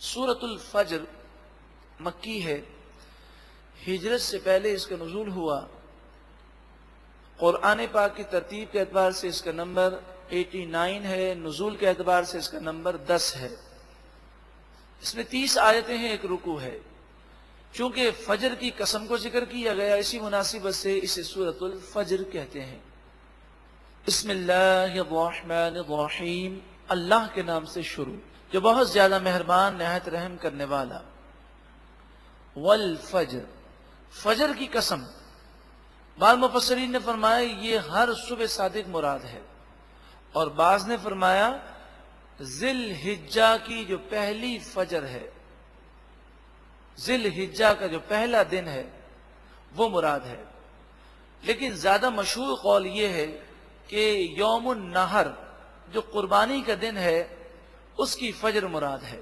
سورۃ الفجر مکی ہے، ہجرت سے پہلے اس کا نزول ہوا۔ قرآن پاک کی ترتیب کے اعتبار سے اس کا نمبر 89 ہے، نزول کے اعتبار سے اس کا نمبر 10 ہے۔ اس میں 30 آیتیں ہیں، ایک رکوع ہے۔ چونکہ فجر کی قسم کو ذکر کیا گیا، اسی مناسبت سے اسے سورۃ الفجر کہتے ہیں۔ بسم اللہ الرحمن الرحیم، اللہ کے نام سے شروع جو بہت زیادہ مہربان نہایت رحم کرنے والا۔ والفجر، فجر کی قسم۔ بعض مفسرین نے فرمایا یہ ہر صبح صادق مراد ہے، اور بعض نے فرمایا ذی الحجہ کی جو پہلی فجر ہے، ذی الحجہ کا جو پہلا دن ہے وہ مراد ہے۔ لیکن زیادہ مشہور قول یہ ہے کہ یوم النحر جو قربانی کا دن ہے اس کی فجر مراد ہے۔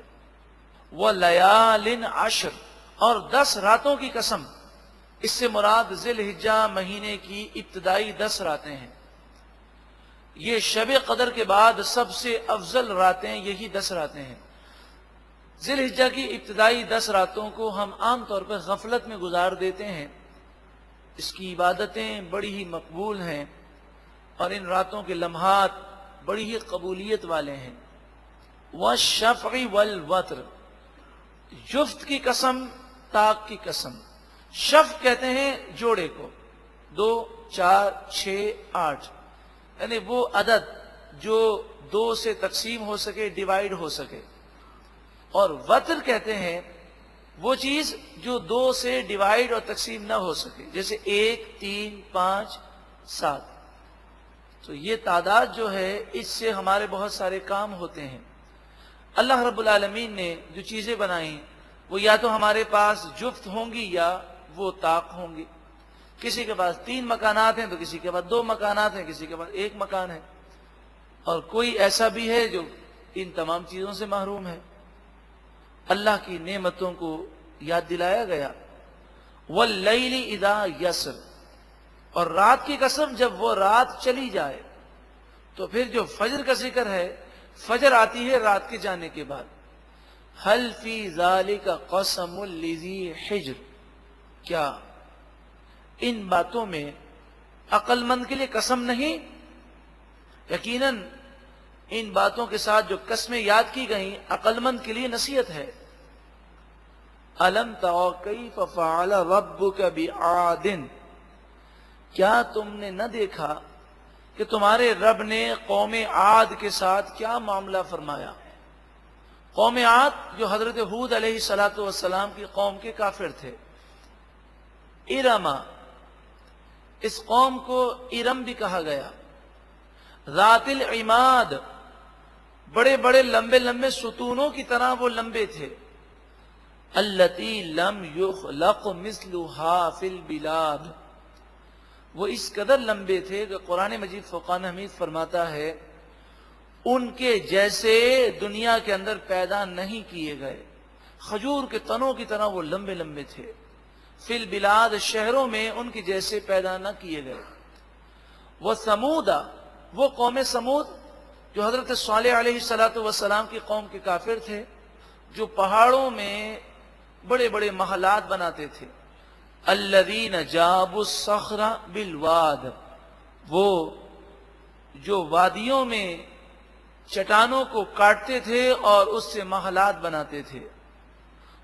وَلَيَالٍ عَشْرٍ، اور 10 راتوں کی قسم۔ اس سے مراد ذی الحجہ مہینے کی ابتدائی 10 راتیں ہیں۔ یہ شب قدر کے بعد سب سے افضل راتیں یہی 10 راتیں ہیں۔ ذی الحجہ کی ابتدائی 10 راتوں کو ہم عام طور پر غفلت میں گزار دیتے ہیں۔ اس کی عبادتیں بڑی ہی مقبول ہیں اور ان راتوں کے لمحات بڑی ہی قبولیت والے ہیں۔ وَالشَّفْعِ وَالْوَتْرِ، جفت کی قسم، طاق کی قسم۔ شفع کہتے ہیں جوڑے کو، 2 4 6 8، یعنی وہ عدد جو 2 سے تقسیم ہو سکے، ڈیوائیڈ ہو سکے۔ اور وتر کہتے ہیں وہ چیز جو 2 سے ڈیوائیڈ اور تقسیم نہ ہو سکے، جیسے 1 3 5 7۔ تو یہ تعداد جو ہے اس سے ہمارے بہت سارے کام ہوتے ہیں۔ اللہ رب العالمین نے جو چیزیں بنائیں وہ یا تو ہمارے پاس جفت ہوں گی یا وہ طاق ہوں گی۔ کسی کے پاس 3 مکانات ہیں تو کسی کے پاس 2 مکانات ہیں، کسی کے پاس 1 مکان ہے، اور کوئی ایسا بھی ہے جو ان تمام چیزوں سے محروم ہے۔ اللہ کی نعمتوں کو یاد دلایا گیا۔ واللیل اذا یسر، اور رات کی قسم جب وہ رات چلی جائے۔ تو پھر جو فجر کا ذکر ہے، فجر آتی ہے رات کے جانے کے بعد۔ هل فی ذالک قسم لذی حجر، کیا ان باتوں میں عقل مند کے لیے قسم نہیں؟ یقیناً ان باتوں کے ساتھ جو قسمیں یاد کی گئیں عقل مند کے لیے نصیحت ہے۔ الم تر کیف فعل ربک بعاد، کیا تم نے نہ دیکھا کہ تمہارے رب نے قوم عاد کے ساتھ کیا معاملہ فرمایا؟ قوم عاد جو حضرت ہود علیہ السلام کی قوم کے کافر تھے۔ ارما، اس قوم کو ارم بھی کہا گیا۔ ذات العماد، بڑے بڑے لمبے لمبے ستونوں کی طرح وہ لمبے تھے۔ التی لم یخلق مثلها فی البلاد، وہ اس قدر لمبے تھے کہ قرآن مجید فرقان حمید فرماتا ہے ان کے جیسے دنیا کے اندر پیدا نہیں کیے گئے۔ کھجور کے تنوں کی طرح وہ لمبے لمبے تھے۔ فی البلاد، شہروں میں ان کے جیسے پیدا نہ کیے گئے۔ وہ سمودا، وہ قوم سمود جو حضرت صالح علیہ السلام کی قوم کے کافر تھے، جو پہاڑوں میں بڑے بڑے محلات بناتے تھے۔ الذین جابوا الصخر بالواد، وہ جو وادیوں میں چٹانوں کو کاٹتے تھے اور اس سے محلات بناتے تھے۔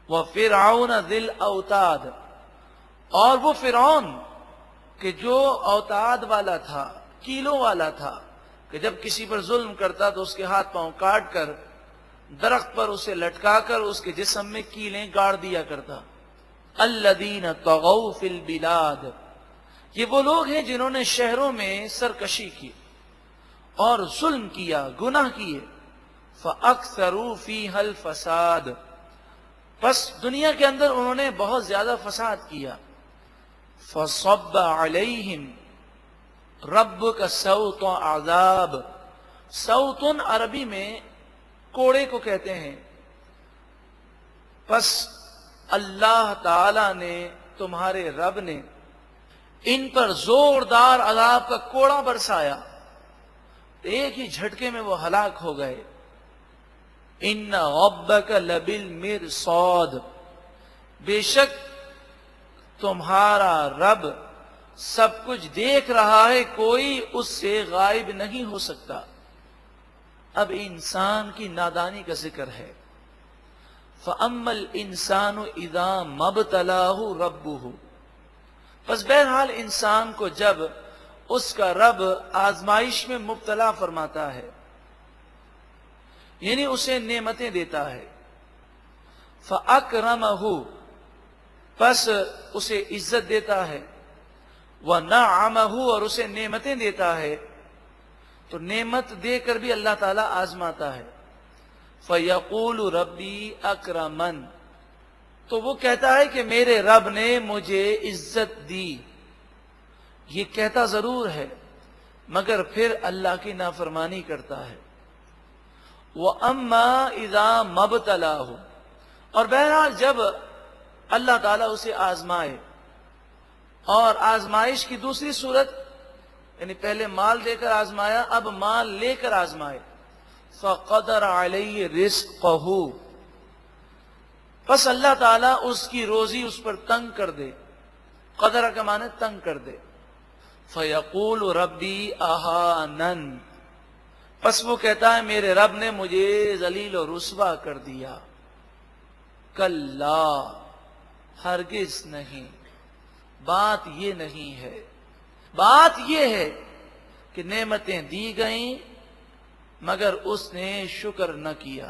وفرعون ذی الاوتاد، اور وہ فرعون کہ جو اوتاد والا تھا، کیلوں والا تھا، کہ جب کسی پر ظلم کرتا تو اس کے ہاتھ پاؤں کاٹ کر درخت پر اسے لٹکا کر اس کے جسم میں کیلیں گاڑ دیا کرتا۔ الذین طغوا فی البلاد، یہ وہ لوگ ہیں جنہوں نے شہروں میں سرکشی کی اور ظلم کیا، گناہ کیے۔ فَأَكْثَرُوا فِيهَا الْفَسَادَ، بس دنیا کے اندر انہوں نے بہت زیادہ فساد کیا۔ فَصَبَّ عَلَيْهِمْ رَبُّكَ سَوْطَ عَذَابٍ، سوتن عربی میں کوڑے کو کہتے ہیں۔ پس اللہ تعالی نے، تمہارے رب نے ان پر زوردار عذاب کا کوڑا برسایا، ایک ہی جھٹکے میں وہ ہلاک ہو گئے۔ ان ربک لبالمرصاد، بے شک تمہارا رب سب کچھ دیکھ رہا ہے، کوئی اس سے غائب نہیں ہو سکتا۔ اب انسان کی نادانی کا ذکر ہے۔ فَأَمَّا الْإِنسَانُ إِذَا مَبْتَلَاهُ رَبُّهُ، پس بہرحال انسان کو جب اس کا رب آزمائش میں مبتلا فرماتا ہے، یعنی اسے نعمتیں دیتا ہے، فَأَكْرَمَهُ، پس اسے عزت دیتا ہے، وَنَعَمَهُ، اور اسے نعمتیں دیتا ہے، تو نعمت دے کر بھی اللہ تعالیٰ آزماتا ہے۔ فَيَقُولُ رَبِّي أَكْرَمَنِ، تو وہ کہتا ہے کہ میرے رب نے مجھے عزت دی۔ یہ کہتا ضرور ہے مگر پھر اللہ کی نافرمانی کرتا ہے۔ وَأَمَّا إِذَا مَبْتَلَاهُ، اور بہرحال جب اللہ تعالیٰ اسے آزمائے، اور آزمائش کی دوسری صورت، یعنی پہلے مال دے کر آزمایا، اب مال لے کر آزمائے، فَقَدَرَ عَلَيْهِ رِزْقَهُ، پس اللہ تعالیٰ اس کی روزی اس پر تنگ کر دے، قدر کا معنی تنگ کر دے۔ فَيَقُولُ رَبِّي أَهَانَنِ، پس وہ کہتا ہے میرے رب نے مجھے ذلیل و رسوا کر دیا۔ کلا، ہرگز نہیں، بات یہ نہیں ہے، بات یہ ہے کہ نعمتیں دی گئیں مگر اس نے شکر نہ کیا،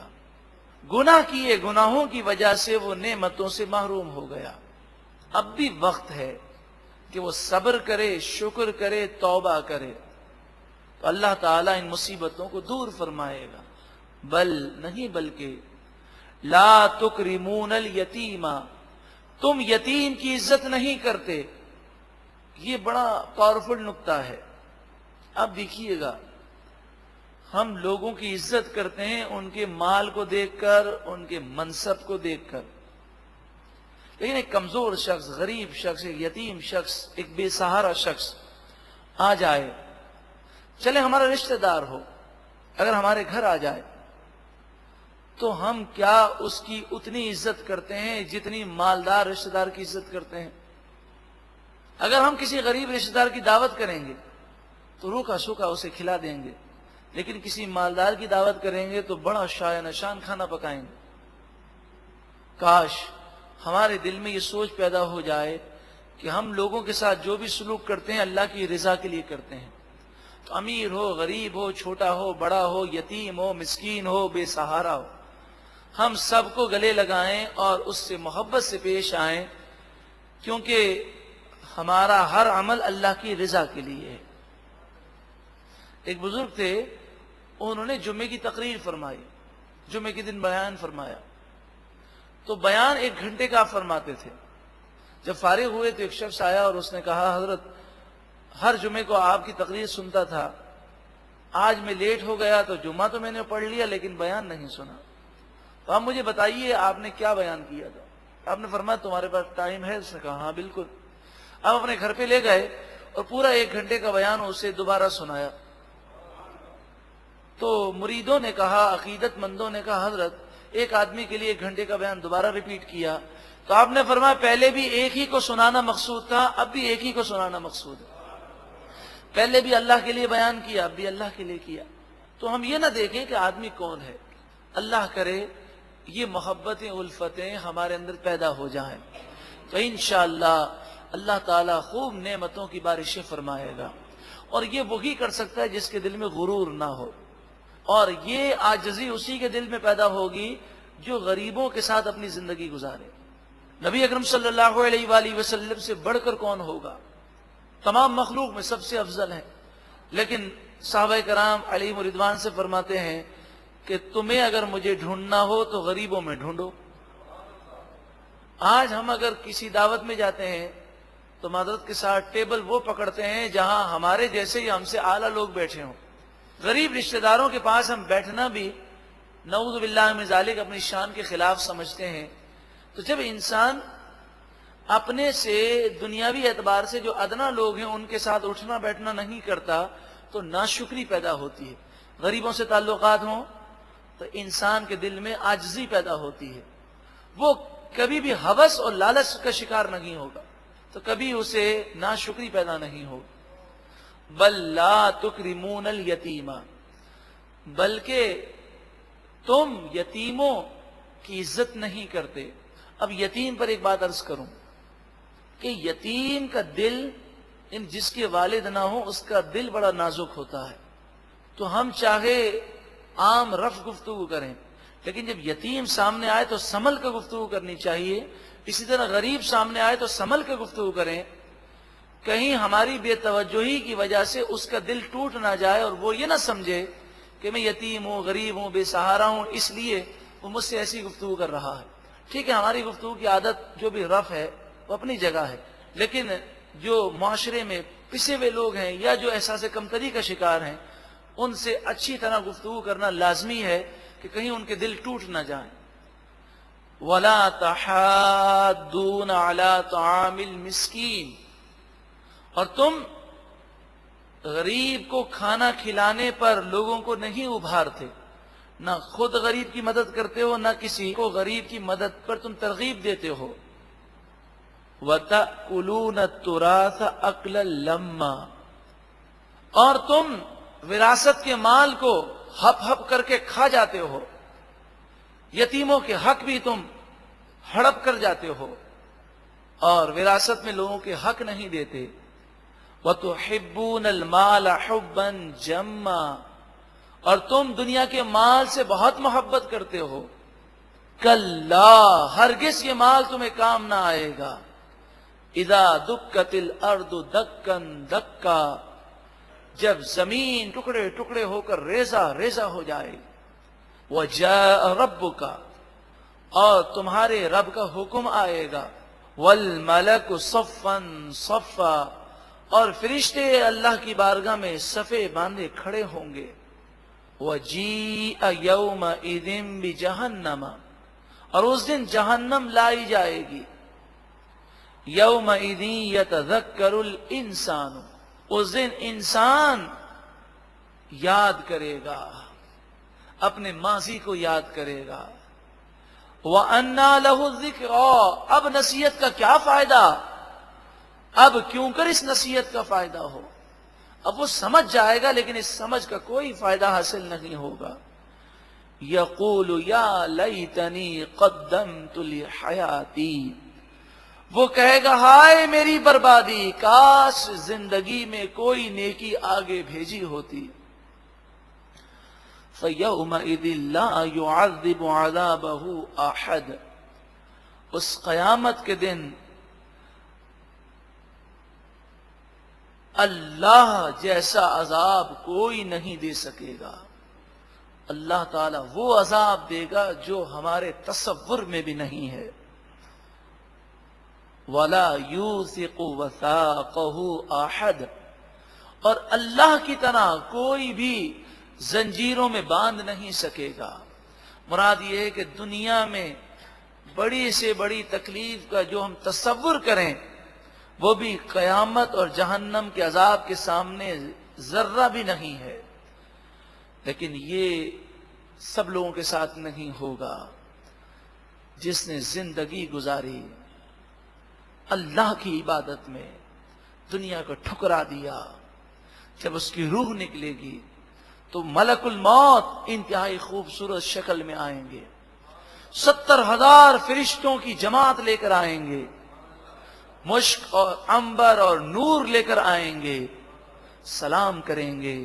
گناہ کیے، گناہوں کی وجہ سے وہ نعمتوں سے محروم ہو گیا۔ اب بھی وقت ہے کہ وہ صبر کرے، شکر کرے، توبہ کرے، تو اللہ تعالیٰ ان مصیبتوں کو دور فرمائے گا۔ بل نہیں، بلکہ لا تکرمون الیتیم، تم یتیم کی عزت نہیں کرتے۔ یہ بڑا پاورفل نکتہ ہے۔ اب دیکھیے گا، ہم لوگوں کی عزت کرتے ہیں ان کے مال کو دیکھ کر، ان کے منصب کو دیکھ کر، لیکن ایک کمزور شخص، غریب شخص، ایک یتیم شخص، ایک بے سہارا شخص آ جائے، چلے ہمارا رشتہ دار ہو، اگر ہمارے گھر آ جائے تو ہم کیا اس کی اتنی عزت کرتے ہیں جتنی مالدار رشتہ دار کی عزت کرتے ہیں؟ اگر ہم کسی غریب رشتہ دار کی دعوت کریں گے تو روکھا سوکھا اسے کھلا دیں گے، لیکن کسی مالدار کی دعوت کریں گے تو بڑا شایع نشان کھانا پکائیں گے۔ کاش ہمارے دل میں یہ سوچ پیدا ہو جائے کہ ہم لوگوں کے ساتھ جو بھی سلوک کرتے ہیں اللہ کی رضا کے لیے کرتے ہیں، تو امیر ہو، غریب ہو، چھوٹا ہو، بڑا ہو، یتیم ہو، مسکین ہو، بے سہارا ہو، ہم سب کو گلے لگائیں اور اس سے محبت سے پیش آئیں، کیونکہ ہمارا ہر عمل اللہ کی رضا کے لیے ہے۔ ایک بزرگ تھے، انہوں نے جمعے کی تقریر فرمائی، جمعے کے دن بیان فرمایا، تو بیان 1 گھنٹے کا فرماتے تھے۔ جب فارغ ہوئے تو ایک شخص آیا اور اس نے کہا، حضرت ہر جمعے کو آپ کی تقریر سنتا تھا، آج میں لیٹ ہو گیا تو جمعہ تو میں نے پڑھ لیا لیکن بیان نہیں سنا، تو آپ مجھے بتائیے آپ نے کیا بیان کیا تھا؟ آپ نے فرمایا تمہارے پاس ٹائم ہے؟ اس نے کہا ہاں بالکل۔ آپ اپنے گھر پہ لے گئے اور پورا 1 گھنٹے کا بیان اسے دوبارہ سنایا۔ تو مریدوں نے کہا، عقیدت مندوں نے کہا، حضرت ایک آدمی کے لیے 1 گھنٹے کا بیان دوبارہ ریپیٹ کیا، تو آپ نے فرمایا پہلے بھی ایک ہی کو سنانا مقصود تھا، اب بھی ایک ہی کو سنانا مقصود ہے۔ پہلے بھی اللہ کے لیے بیان کیا، اب بھی اللہ کے لیے کیا۔ تو ہم یہ نہ دیکھیں کہ آدمی کون ہے، اللہ کرے یہ محبتیں، الفتیں ہمارے اندر پیدا ہو جائیں تو انشاءاللہ اللہ تعالیٰ خوب نعمتوں کی بارشیں فرمائے گا۔ اور یہ وہی کر سکتا ہے جس کے دل میں غرور نہ ہو، اور یہ عاجزی اسی کے دل میں پیدا ہوگی جو غریبوں کے ساتھ اپنی زندگی گزارے۔ نبی اکرم صلی اللہ علیہ وآلہ وسلم سے بڑھ کر کون ہوگا؟ تمام مخلوق میں سب سے افضل ہے، لیکن صحابہ کرام علیہم رضوان سے فرماتے ہیں کہ تمہیں اگر مجھے ڈھونڈنا ہو تو غریبوں میں ڈھونڈو۔ آج ہم اگر کسی دعوت میں جاتے ہیں تو معذرت کے ساتھ ٹیبل وہ پکڑتے ہیں جہاں ہمارے جیسے یا ہم سے اعلیٰ لوگ بیٹھے ہوں۔ غریب رشتہ داروں کے پاس ہم بیٹھنا بھی نعوذ باللہ من ذالک اپنی شان کے خلاف سمجھتے ہیں۔ تو جب انسان اپنے سے دنیاوی اعتبار سے جو ادنا لوگ ہیں ان کے ساتھ اٹھنا بیٹھنا نہیں کرتا تو ناشکری پیدا ہوتی ہے۔ غریبوں سے تعلقات ہوں تو انسان کے دل میں عاجزی پیدا ہوتی ہے، وہ کبھی بھی ہوس اور لالچ کا شکار نہیں ہوگا، تو کبھی اسے ناشکری پیدا نہیں ہوگی۔ بل لا تکرمون الیتیم، بلکہ تم یتیموں کی عزت نہیں کرتے۔ اب یتیم پر ایک بات عرض کروں کہ یتیم کا دل، جس کے والد نہ ہو اس کا دل بڑا نازک ہوتا ہے، تو ہم چاہے عام رف گفتگو کریں، لیکن جب یتیم سامنے آئے تو سنبھل کر گفتگو کرنی چاہیے۔ اسی طرح غریب سامنے آئے تو سنبھل کر گفتگو کریں، کہیں ہماری بے توجہی کی وجہ سے اس کا دل ٹوٹ نہ جائے اور وہ یہ نہ سمجھے کہ میں یتیم ہوں، غریب ہوں، بے سہارا ہوں، اس لیے وہ مجھ سے ایسی گفتگو کر رہا ہے۔ ٹھیک ہے، ہماری گفتگو کی عادت جو بھی رف ہے وہ اپنی جگہ ہے، لیکن جو معاشرے میں پسے ہوئے لوگ ہیں یا جو احساس کمتری کا شکار ہیں، ان سے اچھی طرح گفتگو کرنا لازمی ہے کہ کہیں ان کے دل ٹوٹ نہ جائیں۔ وَلَا تَحَاضُّونَ عَلَىٰ طَعَامِ الْمِسْكِينِ، اور تم غریب کو کھانا کھلانے پر لوگوں کو نہیں ابھارتے، نہ خود غریب کی مدد کرتے ہو، نہ کسی کو غریب کی مدد پر تم ترغیب دیتے ہو۔ وَتَأْكُلُونَ التُّرَاثَ أَكْلًا لَمًّا، اور تم وراثت کے مال کو ہپ ہپ کر کے کھا جاتے ہو، یتیموں کے حق بھی تم ہڑپ کر جاتے ہو اور وراثت میں لوگوں کے حق نہیں دیتے۔ وَتُحِبُّونَ الْمَالَ حُبًّا جَمًّا، اور تم دنیا کے مال سے بہت محبت کرتے ہو۔ کَلَّا، ہرگز یہ مال تمہیں کام نہ آئے گا۔ اِذَا دُکَّتِ الْأَرْضُ دَکًّا دَکًّا، جب زمین ٹکڑے ٹکڑے ہو کر ریزہ ریزہ ہو جائے۔ وَجَاءَ رَبُّكَ، اور تمہارے رب کا حکم آئے گا۔ وَالْمَلَكُ صَفًّا صَفًّا، اور فرشتے اللہ کی بارگاہ میں صفے باندھے کھڑے ہوں گے۔ وَجِيءَ يَوْمَئِذٍ بِجَهَنَّمَ، اور اس دن جہنم لائی جائے گی۔ يَوْمَئِذٍ يَتَذَكَّرُ الْإِنسَانُ، اس دن انسان یاد کرے گا، اپنے ماضی کو یاد کرے گا۔ وَأَنَّىٰ لَهُ الذِّكْرَىٰ، اب نصیحت کا کیا فائدہ؟ اب کیوں کر اس نصیحت کا فائدہ ہو؟ اب وہ سمجھ جائے گا لیکن اس سمجھ کا کوئی فائدہ حاصل نہیں ہوگا۔ یقول یا لیتنی قدمت لحیاتی، وہ کہے گا ہائے میری بربادی، کاش زندگی میں کوئی نیکی آگے بھیجی ہوتی۔ فَيَوْمَئِذٍ لَا يُعَذِّبُ عَذَابَهُ أَحَدٌ، اس قیامت کے دن اللہ جیسا عذاب کوئی نہیں دے سکے گا۔ اللہ تعالیٰ وہ عذاب دے گا جو ہمارے تصور میں بھی نہیں ہے۔ وَلَا يُوثِقُ وَثَاقَهُ أَحَدٌ، اور اللہ کی طرح کوئی بھی زنجیروں میں باندھ نہیں سکے گا۔ مراد یہ ہے کہ دنیا میں بڑی سے بڑی تکلیف کا جو ہم تصور کریں وہ بھی قیامت اور جہنم کے عذاب کے سامنے ذرہ بھی نہیں ہے۔ لیکن یہ سب لوگوں کے ساتھ نہیں ہوگا۔ جس نے زندگی گزاری اللہ کی عبادت میں، دنیا کو ٹھکرا دیا، جب اس کی روح نکلے گی تو ملک الموت انتہائی خوبصورت شکل میں آئیں گے، 70,000 فرشتوں کی جماعت لے کر آئیں گے، مشک اور عنبر اور نور لے کر آئیں گے، سلام کریں گے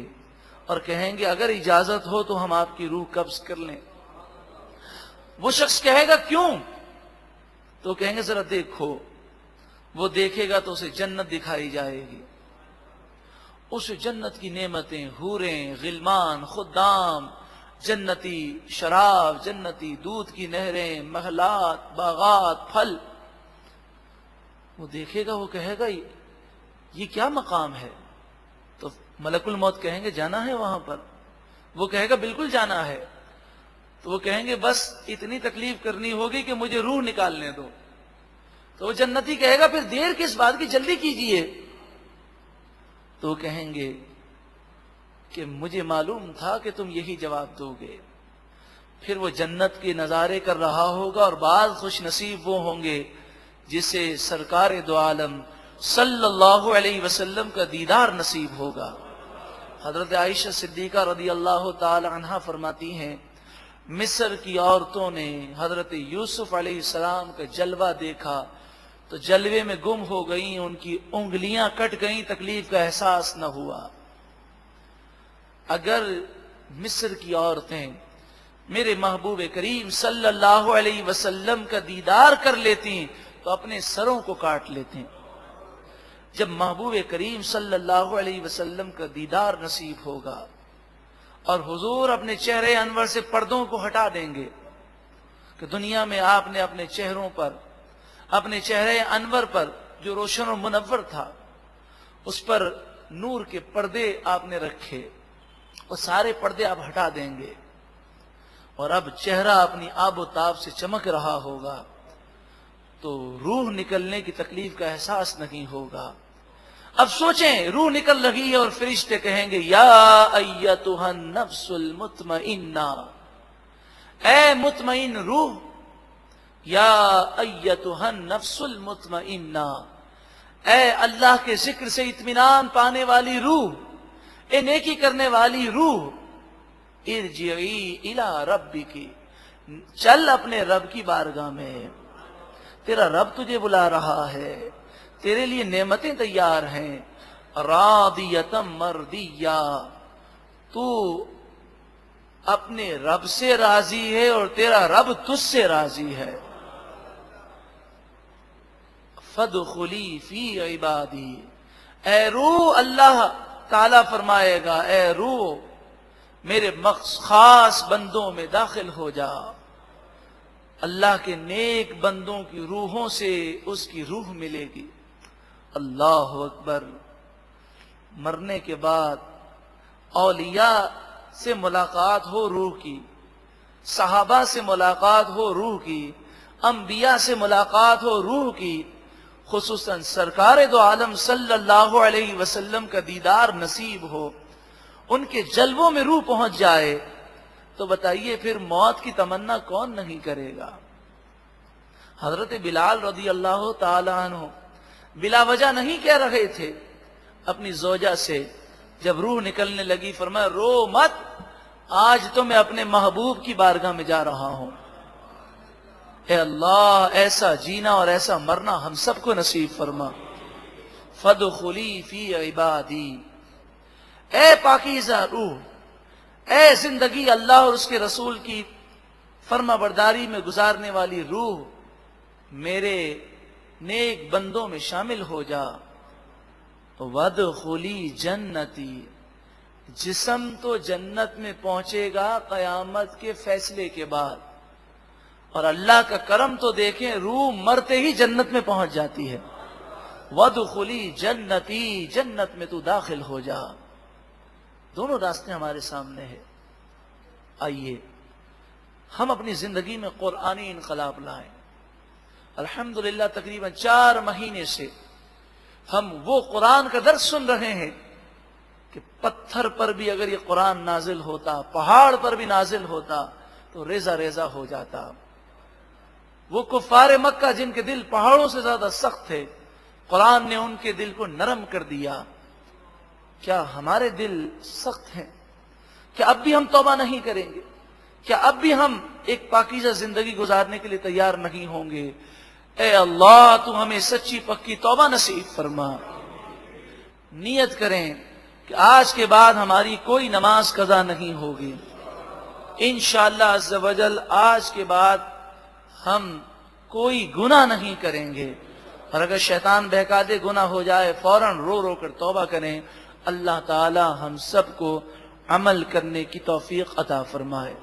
اور کہیں گے اگر اجازت ہو تو ہم آپ کی روح قبض کر لیں۔ وہ شخص کہے گا کیوں؟ تو کہیں گے ذرا دیکھو۔ وہ دیکھے گا تو اسے جنت دکھائی جائے گی، اس جنت کی نعمتیں، حوریں، غلمان، خدام، جنتی شراب، جنتی دودھ کی نہریں، محلات، باغات، پھل۔ وہ دیکھے گا، وہ کہے گا یہ کیا مقام ہے؟ تو ملک الموت کہیں گے جانا ہے وہاں پر؟ وہ کہے گا بالکل جانا ہے۔ تو وہ کہیں گے بس اتنی تکلیف کرنی ہوگی کہ مجھے روح نکالنے دو۔ تو وہ جنتی کہے گا پھر دیر کس بات کی، جلدی کیجئے۔ تو وہ کہیں گے کہ مجھے معلوم تھا کہ تم یہی جواب دو گے۔ پھر وہ جنت کے نظارے کر رہا ہوگا، اور بعض خوش نصیب وہ ہوں گے جسے سرکار دو عالم صلی اللہ علیہ وسلم کا دیدار نصیب ہوگا۔ حضرت عائشہ صدیقہ رضی اللہ تعالی عنہا فرماتی ہیں، مصر کی عورتوں نے حضرت یوسف علیہ السلام کا جلوہ دیکھا تو جلوے میں گم ہو گئیں، ان کی انگلیاں کٹ گئیں، تکلیف کا احساس نہ ہوا۔ اگر مصر کی عورتیں میرے محبوب کریم صلی اللہ علیہ وسلم کا دیدار کر لیتی تو اپنے سروں کو کاٹ لیتے۔ جب محبوب کریم صلی اللہ علیہ وسلم کا دیدار نصیب ہوگا اور حضور اپنے چہرے انور سے پردوں کو ہٹا دیں گے کہ دنیا میں آپ نے اپنے چہروں پر، اپنے چہرے انور پر جو روشن و منور تھا، اس پر نور کے پردے آپ نے رکھے، وہ سارے پردے آپ ہٹا دیں گے اور اب چہرہ اپنی آب و تاب سے چمک رہا ہوگا تو روح نکلنے کی تکلیف کا احساس نہیں ہوگا۔ اب سوچیں، روح نکل رہی ہے اور فرشتے کہیں گے یا ایتھا النفس المطمئنہ، اے مطمئن روح، یا ایتھا النفس المطمئنہ، اے اللہ کے ذکر سے اطمینان پانے والی روح، اے نیکی کرنے والی روح، ارجعی الی ربک، چل اپنے رب کی بارگاہ میں، تیرا رب تجھے بلا رہا ہے، تیرے لیے نعمتیں تیار ہیں، راضیۃ مرضیہ، تو اپنے رب سے راضی ہے اور تیرا رب تجھ سے راضی ہے۔ فادخلی فی عبادی، اے روح، اللہ تعالیٰ فرمائے گا، اے روح میرے خاص بندوں میں داخل ہو جا۔ اللہ کے نیک بندوں کی روحوں سے اس کی روح ملے گی۔ اللہ اکبر۔ مرنے کے بعد اولیاء سے ملاقات ہو روح کی، صحابہ سے ملاقات ہو روح کی، انبیاء سے ملاقات ہو روح کی، خصوصاً سرکار دو عالم صلی اللہ علیہ وسلم کا دیدار نصیب ہو، ان کے جلووں میں روح پہنچ جائے تو بتائیے پھر موت کی تمنا کون نہیں کرے گا۔ حضرت بلال رضی اللہ تعالی عنہ بلا وجہ نہیں کہہ رہے تھے اپنی زوجہ سے، جب روح نکلنے لگی فرمایا رو مت، آج تو میں اپنے محبوب کی بارگاہ میں جا رہا ہوں۔ اے اللہ، ایسا جینا اور ایسا مرنا ہم سب کو نصیب فرما۔ فادخلی فی عبادی، اے پاکیزہ روح، اے زندگی اللہ اور اس کے رسول کی فرما برداری میں گزارنے والی روح، میرے نیک بندوں میں شامل ہو جا۔ وادخلی جنتی، جسم تو جنت میں پہنچے گا قیامت کے فیصلے کے بعد، اور اللہ کا کرم تو دیکھیں، روح مرتے ہی جنت میں پہنچ جاتی ہے۔ وادخلی جنتی، جنت میں تو داخل ہو جا۔ دونوں راستے ہمارے سامنے ہیں۔ آئیے ہم اپنی زندگی میں قرآنی انقلاب لائیں۔ الحمدللہ تقریباً 4 مہینے سے ہم وہ قرآن کا درس سن رہے ہیں کہ پتھر پر بھی اگر یہ قرآن نازل ہوتا، پہاڑ پر بھی نازل ہوتا تو ریزہ ریزہ ہو جاتا۔ وہ کفار مکہ جن کے دل پہاڑوں سے زیادہ سخت تھے، قرآن نے ان کے دل کو نرم کر دیا۔ کیا ہمارے دل سخت ہیں؟ کیا اب بھی ہم توبہ نہیں کریں گے؟ کیا اب بھی ہم ایک پاکیزہ زندگی گزارنے کے لیے تیار نہیں ہوں گے؟ اے اللہ، تو ہمیں سچی پکی توبہ نصیب فرما۔ نیت کریں کہ آج کے بعد ہماری کوئی نماز قضا نہیں ہوگی انشاءاللہ عز و جل۔ آج کے بعد ہم کوئی گناہ نہیں کریں گے، اور اگر شیطان بہکا دے گناہ ہو جائے فوراً رو رو کر توبہ کریں۔ اللہ تعالی ہم سب کو عمل کرنے کی توفیق عطا فرمائے۔